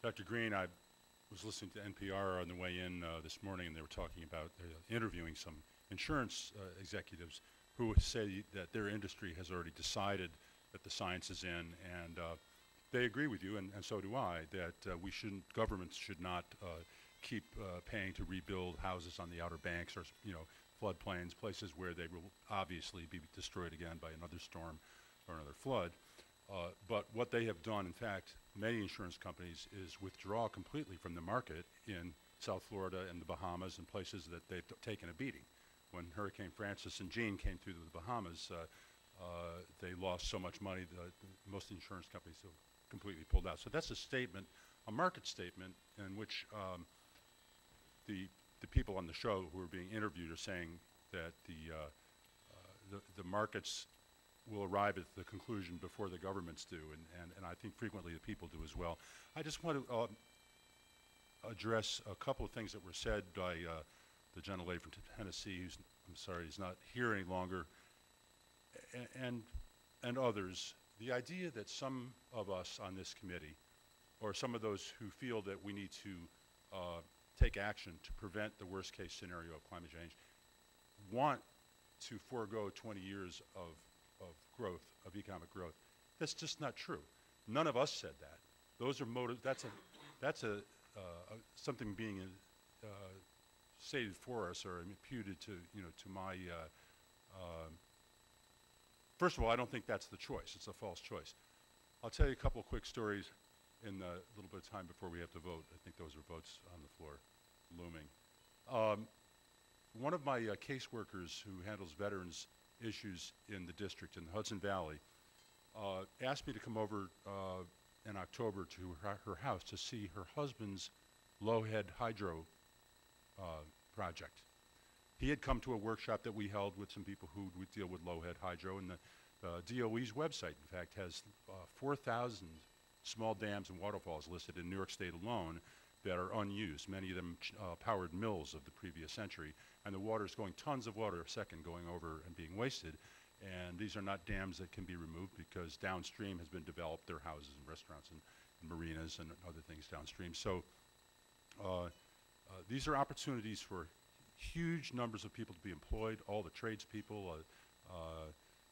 Dr. Green, I was listening to NPR on the way in this morning, and they were talking about interviewing some insurance executives who would say that their industry has already decided that the science is in, and they agree with you, and so do I, that governments should not keep paying to rebuild houses on the Outer Banks or, floodplains, places where they will obviously be destroyed again by another storm or another flood. But what they have done, in fact, many insurance companies, is withdraw completely from the market in South Florida and the Bahamas and places that they've taken a beating. When Hurricane Francis and Jean came through the Bahamas, they lost so much money that most insurance companies have completely pulled out. So that's a statement, a market statement, in which the people on the show who are being interviewed are saying that the markets will arrive at the conclusion before the governments do, and I think frequently the people do as well. I just want to address a couple of things that were said by the gentlelady from Tennessee, who's, I'm sorry, he's not here any longer, and others. The idea that some of us on this committee, or some of those who feel that we need to take action to prevent the worst case scenario of climate change, want to forego 20 years of growth, of economic growth. That's just not true. None of us said that. Those are motives. That's something being stated for us or imputed to to my. First of all, I don't think that's the choice. It's a false choice. I'll tell you a couple of quick stories in the little bit of time before we have to vote. I think those are votes on the floor looming. One of my caseworkers who handles veterans issues in the district in the Hudson Valley asked me to come over in October to her house to see her husband's low-head hydro project. He had come to a workshop that we held with some people who would deal with low-head hydro, and the DOE's website, in fact, has 4,000 small dams and waterfalls listed in New York State alone that are unused, many of them powered mills of the previous century, and the water is going, tons of water a second going over and being wasted, and these are not dams that can be removed because downstream has been developed. There are houses and restaurants and marinas and other things downstream. So these are opportunities for huge numbers of people to be employed, all the tradespeople.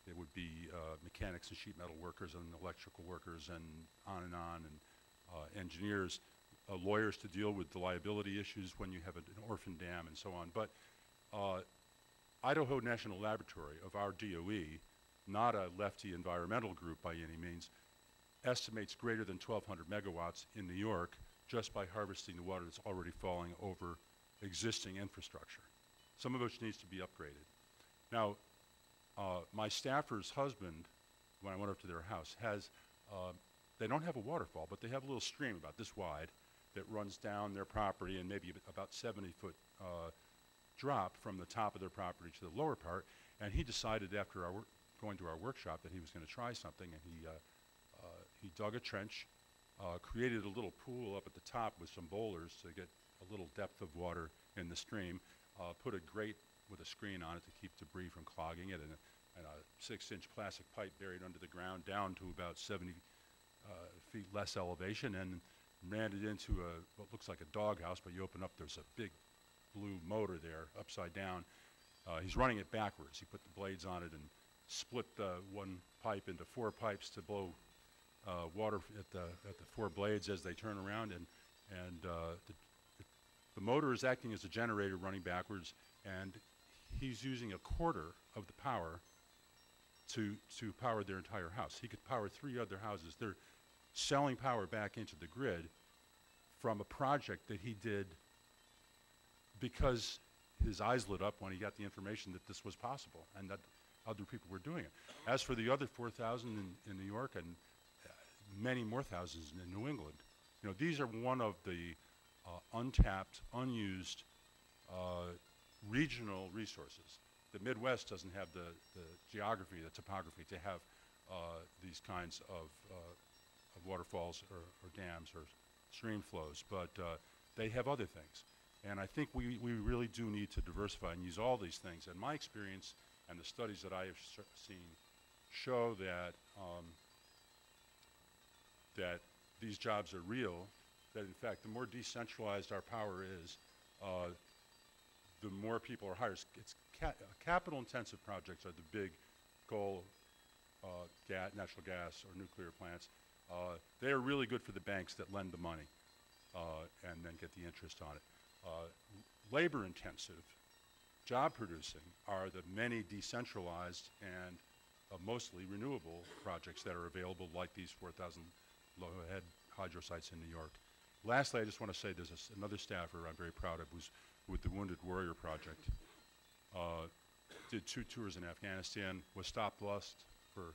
It would be mechanics and sheet metal workers and electrical workers and engineers, lawyers to deal with the liability issues when you have an orphan dam and so on. But Idaho National Laboratory of our DOE, not a lefty environmental group by any means, estimates greater than 1,200 megawatts in New York just by harvesting the water that's already falling over existing infrastructure, some of which needs to be upgraded. Now, my staffer's husband, when I went up to their house, has, they don't have a waterfall, but they have a little stream about this wide that runs down their property and maybe about 70-foot drop from the top of their property to the lower part, and he decided after going to our workshop that he was going to try something, and he dug a trench, created a little pool up at the top with some boulders to get a little depth of water in the stream, put a grate with a screen on it to keep debris from clogging it, and a 6-inch plastic pipe buried under the ground down to about 70 feet less elevation, and ran it into what looks like a doghouse, but you open up, there's a big blue motor there, upside down. He's running it backwards. He put the blades on it and split one pipe into 4 pipes to blow water at the 4 blades as they turn around, and the motor is acting as a generator running backwards, and he's using a quarter of the power to power their entire house. He could power 3 other houses. They're selling power back into the grid from a project that he did because his eyes lit up when he got the information that this was possible and that other people were doing it. As for the other 4,000 in New York and many more thousands in New England, these are one of the untapped, unused regional resources. The Midwest doesn't have the geography, the topography to have these kinds of waterfalls or dams or stream flows, but they have other things. And I think we really do need to diversify and use all these things. And my experience and the studies that I have seen show that that these jobs are real that in fact the more decentralized our power is, the more people are hired. Capital-intensive projects are the big coal, natural gas, or nuclear plants. They are really good for the banks that lend the money and then get the interest on it. Labor-intensive, job-producing are the many decentralized and mostly renewable projects that are available, like these 4,000 low-head hydro sites in New York. Lastly, I just want to say there's another staffer I'm very proud of who's with the Wounded Warrior Project. Did 2 tours in Afghanistan, was stop-lost for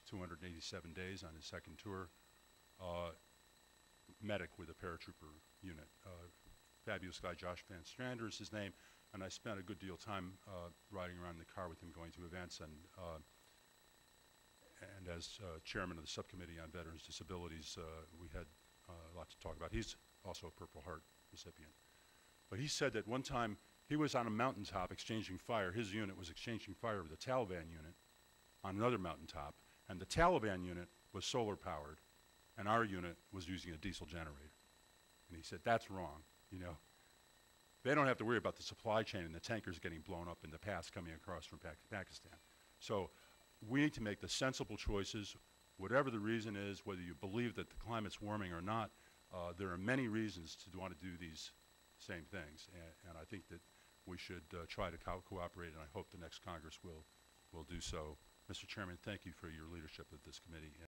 287 days on his second tour. Medic with a paratrooper unit. Fabulous guy, Josh Van Strander is his name, and I spent a good deal of time riding around in the car with him, going to events, and as chairman of the subcommittee on veterans' disabilities, we had a lot to talk about. He's also a Purple Heart recipient. But he said that one time he was on a mountaintop exchanging fire. His unit was exchanging fire with the Taliban unit on another mountaintop, and the Taliban unit was solar powered, and our unit was using a diesel generator. And he said, that's wrong, you know. They don't have to worry about the supply chain and the tankers getting blown up in the pass coming across from Pakistan. So we need to make the sensible choices, whatever the reason is, whether you believe that the climate's warming or not. There are many reasons to want to do these same things, and I think that we should try to cooperate, and I hope the next Congress will do so. Mr. Chairman, thank you for your leadership of this committee.